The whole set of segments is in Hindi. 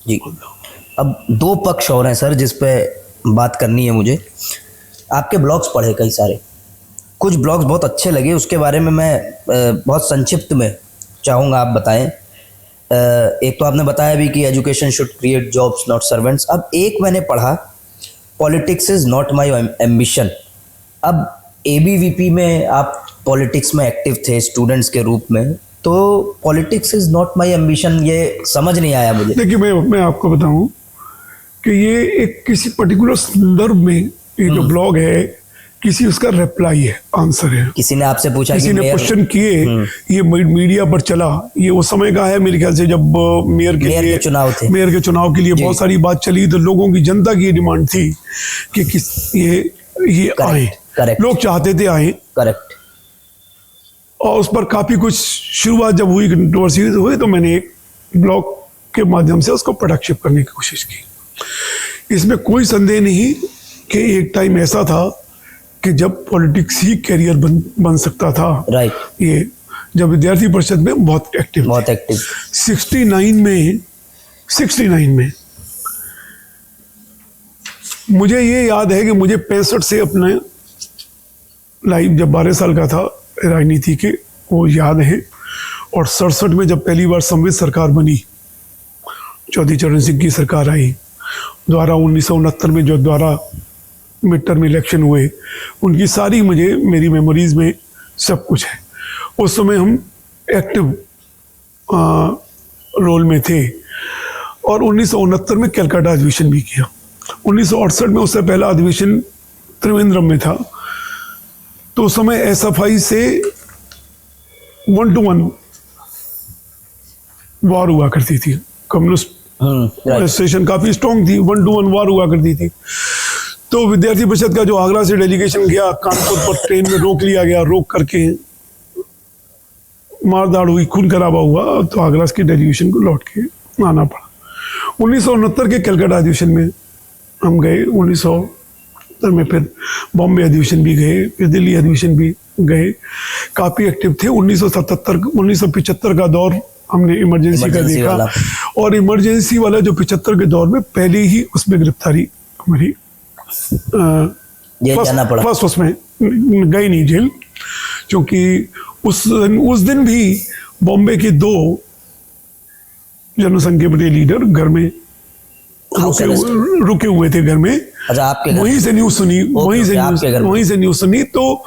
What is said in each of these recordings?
जी। अब दो पक्ष और हैं सर जिस पे बात करनी है मुझे। आपके ब्लॉग्स पढ़े कई सारे, कुछ ब्लॉग्स बहुत अच्छे लगे, उसके बारे में मैं बहुत संक्षिप्त में चाहूँगा आप बताएं। एक तो आपने बताया भी कि education should create jobs not servants. अब एक मैंने पढ़ा, politics is not my ambition. अब एबीवीपी में आप पॉलिटिक्स में एक्टिव थे स्टूडेंट्स के रूप में, तो politics is not my ambition ये समझ नहीं आया मुझे। देखिए, मैं आपको बताऊं कि ये एक किसी पर्टिकुलर संदर्भ में ये जो ब्लॉग है, किसी उसका रिप्लाई है, आंसर है। किसी ने आपसे पूछा, किसी ने क्वेश्चन किए, ये मीडिया पर चला। ये उस समय का है मेरे ख्याल से, जब मेयर के चुनाव थे, मेयर के चुनाव के लिए बहुत सारी बात चली, तो लोगों की, जनता की डिमांड थी कि ये आए, लोग चाहते थे आए। करेक्ट। और उस पर काफी कुछ शुरुआत जब हुई, कंट्रोवर्सी हुई, तो मैंने एक ब्लॉग के माध्यम से उसको प्रदर्शित करने की कोशिश की। इसमें कोई संदेह नहीं कि एक टाइम ऐसा था कि जब पॉलिटिक्स ही कैरियर बन सकता था। राइट। ये जब विद्यार्थी परिषद में बहुत एक्टिव 69 में मुझे ये याद है कि मुझे 65 से अपने लाइफ, जब 12 साल का था, राजनीति के वो याद है। और 67 में जब पहली बार संवित सरकार बनी, चौधरी चरण सिंह की सरकार आई, द्वारा 1969 में जो द्वारा मिड टर्म इलेक्शन हुए, उनकी सारी मेरी मेमोरीज में सब कुछ है। उस समय हम एक्टिव रोल में थे। और 1969 में कलकत्ता अधिवेशन भी किया। 1968 में उससे पहला अधिवेशन त्रिवेंद्रम में था। तो उस समय एसएफआई से 1-to-1 वॉर हुआ करती थी। कम्युनिस्ट एडमिनिस्ट्रेशन काफी स्ट्रॉन्ग थी, 1-to-1 वॉर हुआ करती थी। तो विद्यार्थी परिषद का जो आगरा से डेलीगेशन गया, कानपुर पर ट्रेन में रोक लिया गया, रोक करके मारदाड़ हुई, खून खराबा हुआ, तो आगरा की डेलीगेशन को लौट के आना पड़ा। 1969 के कलकत्ता अधिवेशन में हम गए, 1970 में फिर बॉम्बे अधिवेशन भी गए, फिर दिल्ली अधिवेशन भी गए, काफ़ी एक्टिव थे। 1975 का दौर हमने इमरजेंसी का देखा। और इमरजेंसी वाला जो 75 के दौर में पहले ही उसमें गिरफ्तारी हमारी, फर्स्ट उसमें गई नहीं जेल, क्योंकि उस दिन भी बॉम्बे के 2 जनसंघ के बड़े लीडर घर में रुके हुए थे घर में। अच्छा, आपके वहीं से न्यूज सुनी, वहीं से न्यूज सुनी। तो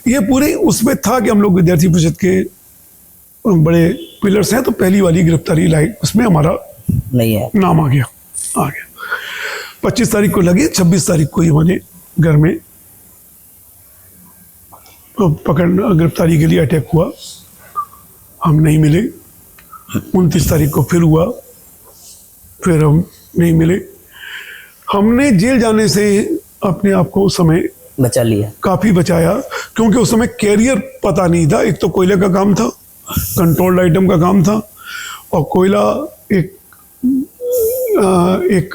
ये पूरे उसमें था कि हम लोग विद्यार्थी परिषद के बड़े पिलर्स हैं, तो पहली वाली गिरफ्तारी लाइक उसमें हमारा नहीं है, नाम आ गया। 25 तारीख को लगे, 26 तारीख को हमारे घर में गिरफ्तारी के लिए अटैक हुआ, हम नहीं मिले। 29 तारीख को फिर हुआ, फिर हम नहीं मिले। हमने जेल जाने से अपने आप को उस समय बचा लिया, काफी बचाया, क्योंकि उस समय कैरियर पता नहीं था। एक तो कोयले का काम था, कंट्रोल्ड आइटम का काम था, और कोयला एक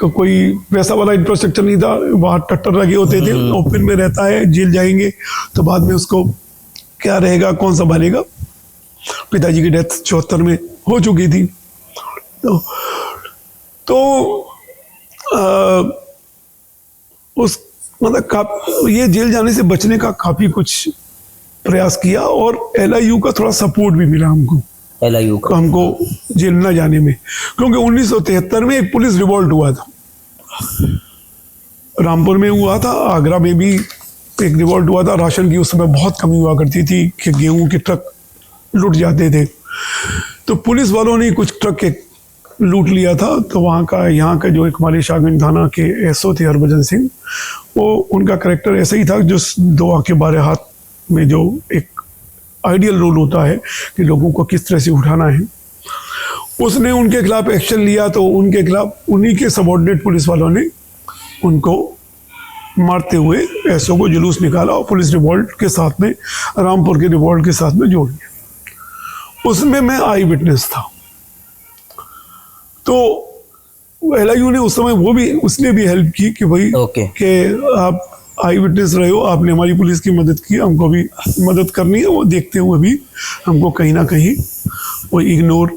कोई वैसा वाला इंफ्रास्ट्रक्चर नहीं था, वहाँ ट्रैक्टर लगे होते थे। ओपन में रहता है, जेल जाएंगे तो बाद में उसको क्या रहेगा, कौन संभालेगा। पिताजी की डेथ 74 में हो चुकी थी। तो उस मतलब ये जेल जाने से बचने का काफी कुछ प्रयास किया, और एलआईयू का थोड़ा सपोर्ट भी मिला हमको, एलआईयू का, हमको जेल न जाने में। क्योंकि 1973 में एक पुलिस रिवॉल्ट हुआ था, रामपुर में हुआ था, आगरा में भी एक रिवॉल्ट हुआ था। राशन की उस समय बहुत कमी हुआ करती थी कि गेहूं के ट्रक लूट जाते थे। तो पुलिस वालों ने कुछ ट्रक लूट लिया था। तो यहाँ का जो एक हमारे शाहगंज थाना के एसओ थे हरभजन सिंह, वो उनका करेक्टर ऐसा ही था, जो 2 आंखें 12 हाथ में जो एक आइडियल रोल होता है कि लोगों को किस तरह से उठाना है। उसने उनके खिलाफ एक्शन लिया, तो उनके खिलाफ उन्हीं के सबऑर्डिनेट पुलिस वालों ने उनको मारते हुए एसओ को जुलूस निकाला, और पुलिस रिवॉल्ट के साथ में, रामपुर के रिवॉल्ट के साथ में जोड़ दिया। उसमें मैं आई विटनेस था। तो एलआईयू ने उस समय उसने भी हेल्प की कि भाई कि आप आई विटनेस रहे हो, आपने हमारी पुलिस की मदद की, हमको भी मदद करनी है। वो देखते हुए भी हमको कहीं ना कहीं वो इग्नोर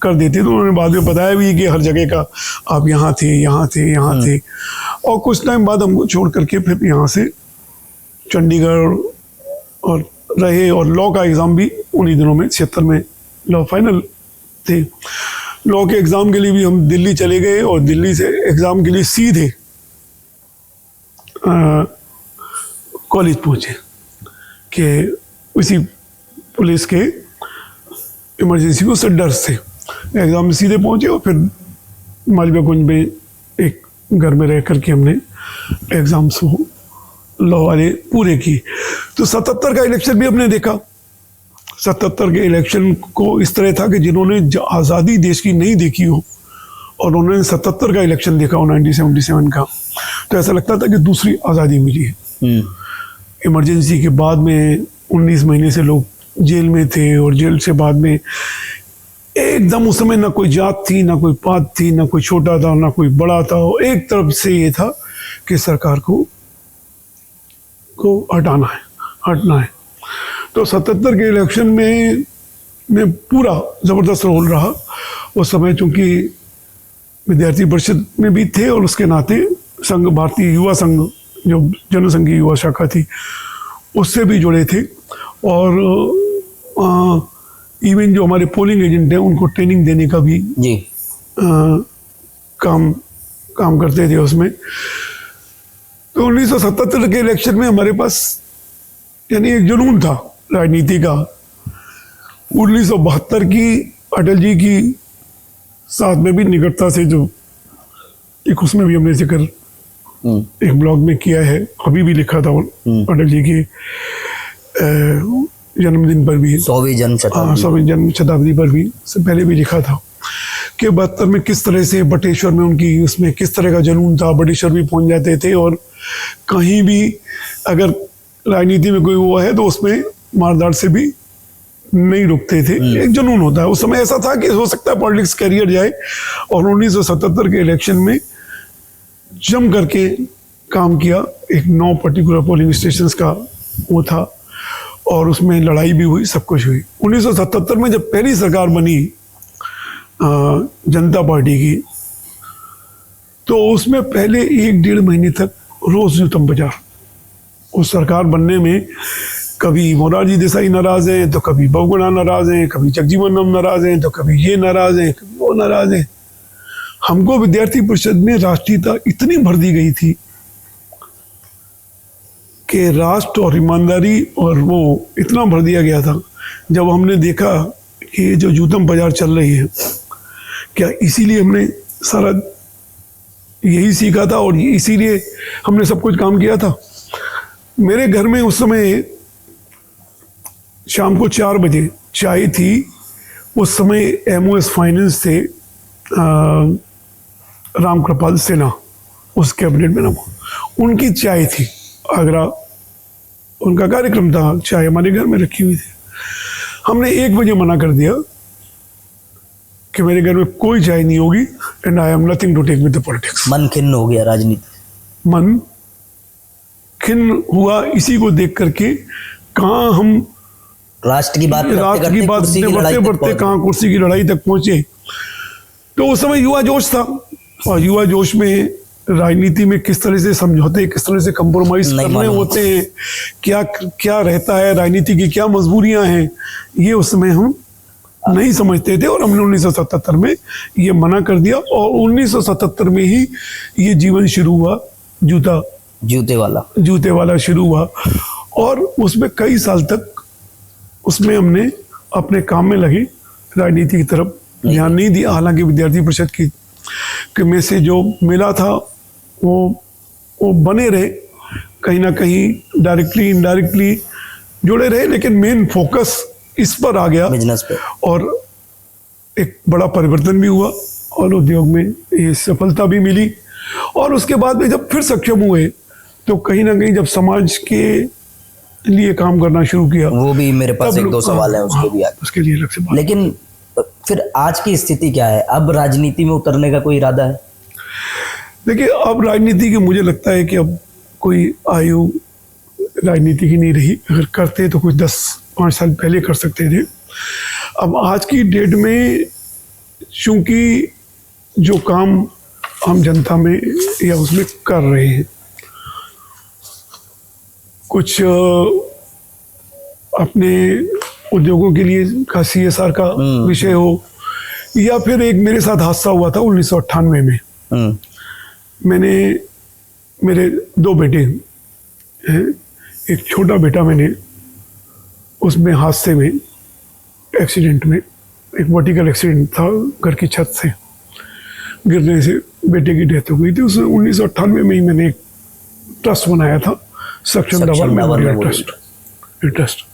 कर देते। तो उन्होंने बाद में बताया भी कि हर जगह का आप यहाँ थे, यहाँ थे, यहाँ थे। और कुछ टाइम बाद हमको छोड़ करके फिर यहाँ से चंडीगढ़ और रहे, और लॉ का एग्ज़ाम भी उन्हीं दिनों में 76 में लॉ फाइनल थे। लॉ के एग्ज़ाम के लिए भी हम दिल्ली चले गए, और दिल्ली से एग्ज़ाम के लिए सीधे कॉलेज पहुँचे कि उसी पुलिस के इमरजेंसी को डर से एग्ज़ाम में सीधे पहुँचे, और फिर मालवीय कुंज में एक घर में रह करके हमने एग्ज़ाम्स लॉ वाले पूरे किए। तो 77 का इलेक्शन भी हमने देखा। 77 के इलेक्शन को इस तरह था कि जिन्होंने आज़ादी देश की नहीं देखी हो और उन्होंने 77 का इलेक्शन देखा हो 1977 का, तो ऐसा लगता था कि दूसरी आज़ादी मिली है। इमरजेंसी के बाद में 19 महीने से लोग जेल में थे, और जेल से बाद में एकदम उस समय ना कोई जात थी, ना कोई पात थी, ना कोई छोटा था, ना कोई बड़ा था। एक तरफ से ये था कि सरकार को हटाना है, हटना है। तो 77 के इलेक्शन में पूरा ज़बरदस्त रोल रहा उस समय, चूँकि विद्यार्थी परिषद में भी थे और उसके नाते संघ, भारतीय युवा संघ जो जनसंघ की युवा शाखा थी, उससे भी जुड़े थे। और इवन जो हमारे पोलिंग एजेंट हैं उनको ट्रेनिंग देने का भी जी काम करते थे उसमें। तो 1977 के इलेक्शन में हमारे पास यानी एक जुनून था राजनीति का। 1972 की अटल जी की साथ में भी निकटता से जो एक उसमें भी हमने जिक्र एक ब्लॉग में किया है, अभी भी लिखा था अटल जी की जन्मदिन पर भी, 100वीं जन्म शताब्दी पर भी, से पहले भी लिखा था कि 72 में किस तरह से बटेश्वर में उनकी उसमें किस तरह का जुनून था। बटेश्वर भी पहुंच जाते थे, और कहीं भी अगर राजनीति में कोई हुआ है तो उसमें मारदार से भी नहीं रुकते थे। एक जुनून होता है। उस समय ऐसा था कि हो सकता है पॉलिटिक्स करियर जाए, और 1977 के इलेक्शन में जम करके काम किया। एक 9 पर्टिकुलर पोलिंग स्टेशंस का वो था, और उसमें लड़ाई भी हुई, सब कुछ हुई। 1977 में जब पहली सरकार बनी जनता पार्टी की, तो उसमें पहले 1-1.5 महीने तक रोज न्यूनतम बाजार। उस सरकार बनने में कभी मोरारजी देसाई नाराज हैं, तो कभी बहुगुणा नाराज हैं, कभी जगजीवन राम नाराज हैं, तो कभी ये नाराज हैं, कभी वो नाराज हैं। हमको विद्यार्थी परिषद में राष्ट्रीयता इतनी भर दी गई थी कि राष्ट्र और ईमानदारी और वो इतना भर दिया गया था। जब हमने देखा कि जो जूतम बाजार चल रही है, क्या इसीलिए हमने सारा यही सीखा था और इसीलिए हमने सब कुछ काम किया था। मेरे घर में उस समय शाम को 4 बजे चाय थी। उस समय MOS फाइनेंस थे, राम कृपाल सिन्हा उस कैबिनेट में ना, उनकी चाय थी आगरा, उनका कार्यक्रम था, चाय हमारे घर में रखी हुई थी। हमने 1 बजे मना कर दिया कि मेरे घर में कोई चाय नहीं होगी, and I am nothing to take with the politics. मन खिन्न हो गया राजनीति। मन खिन्न हुआ इसी को देख करके, कहाँ हम राष्ट्र की बात बढ़ते बढ़ते कहाँ कुर्सी की लड़ाई तक पहुंचे। तो उस समय युवा जोश था, और युवा जोश में राजनीति में किस तरह से समझौते, किस तरह से कंप्रोमाइज करने होते हैं, क्या क्या रहता है, राजनीति की क्या मजबूरियां हैं, ये उस समय हम नहीं समझते थे। और हमने 1977 में ये मना कर दिया, और 1977 में ही ये जीवन शुरू हुआ, जूते वाला शुरू हुआ। और उसमें कई साल तक उसमें हमने अपने काम में लगे, राजनीति की तरफ ध्यान नहीं दिया। हालांकि विद्यार्थी परिषद की में से जो मिला था वो बने रहे, कहीं ना कहीं डायरेक्टली इनडायरेक्टली जुड़े रहे, लेकिन मेन फोकस इस पर आ गया, बिजनेस पे। और एक बड़ा परिवर्तन भी हुआ, और उद्योग में ये सफलता भी मिली। और उसके बाद में जब फिर सक्षम हुए, तो कहीं ना कहीं जब समाज के लिए काम करना शुरू किया, वो भी मेरे पास 1-2 सवाल है उसके भी आगे, उसके लिए अलग से बात। लेकिन फिर आज की स्थिति क्या है? अब राजनीति में उतरने का कोई इरादा है? देखिए, अब राजनीति की मुझे लगता है कि अब कोई आयु राजनीति की नहीं रही। अगर करते तो कुछ 10-5 साल पहले कर सकते थे। अब आज की डेट में चूंकि जो काम हम जनता में या उसमें कर रहे हैं, कुछ अपने उद्योगों के लिए का CSR का विषय हो, या फिर एक मेरे साथ हादसा हुआ था 1998 में। मैंने, मेरे 2 बेटे हैं, एक छोटा बेटा मैंने उसमें हादसे में, एक्सीडेंट में, एक वर्टिकल एक्सीडेंट था, घर की छत से गिरने से बेटे की डेथ हो गई थी। उस 1998 में ही मैंने एक ट्रस्ट बनाया था, सक्षम डाबर मेमोरियल ट्रस्ट।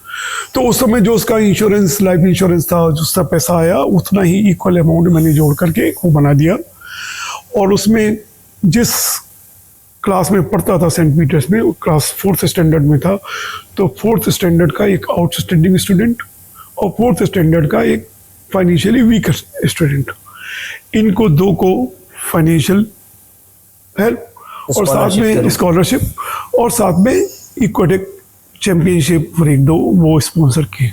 तो उस समय जो उसका इंश्योरेंस, लाइफ इंश्योरेंस था, जो उसका पैसा आया उतना ही इक्वल अमाउंट मैंने जोड़ करके वो बना दिया। और उसमें जिस क्लास में पढ़ता था सेंट पीटर्स में, क्लास 4th स्टैंडर्ड में था, तो 4th स्टैंडर्ड का एक आउटस्टैंडिंग स्टूडेंट और 4th स्टैंडर्ड का एक फाइनेंशियली वीकर स्टूडेंट, इनको 2 को फाइनेंशियल हेल्प और साथ में स्कॉलरशिप और साथ में इक्वेटिक चैंपियनशिप फॉर 1-2 वो स्पॉन्सर किए।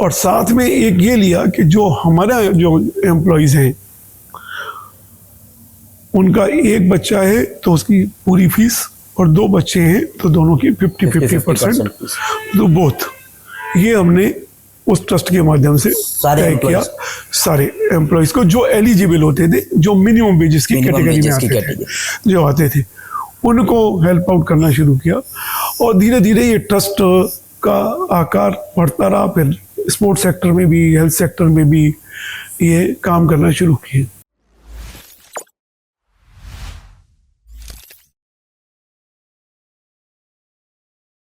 और साथ में एक ये लिया कि जो हमारा जो एम्प्लॉयज़ हैं उनका एक बच्चा है तो उसकी पूरी फीस, और 2 बच्चे हैं तो दोनों की 50-50% तो बोथ। ये हमने उस ट्रस्ट के माध्यम से तय किया। सारे एम्प्लॉयज़ को जो एलिजिबल होते थे, जो मिनिमम वेजेस की कैटेगरी में आते थे, जो आते थे, उनको हेल्प आउट करना शुरू किया। और धीरे धीरे ये ट्रस्ट का आकार बढ़ता रहा। फिर स्पोर्ट्स सेक्टर में भी, हेल्थ सेक्टर में भी ये काम करना शुरू किए।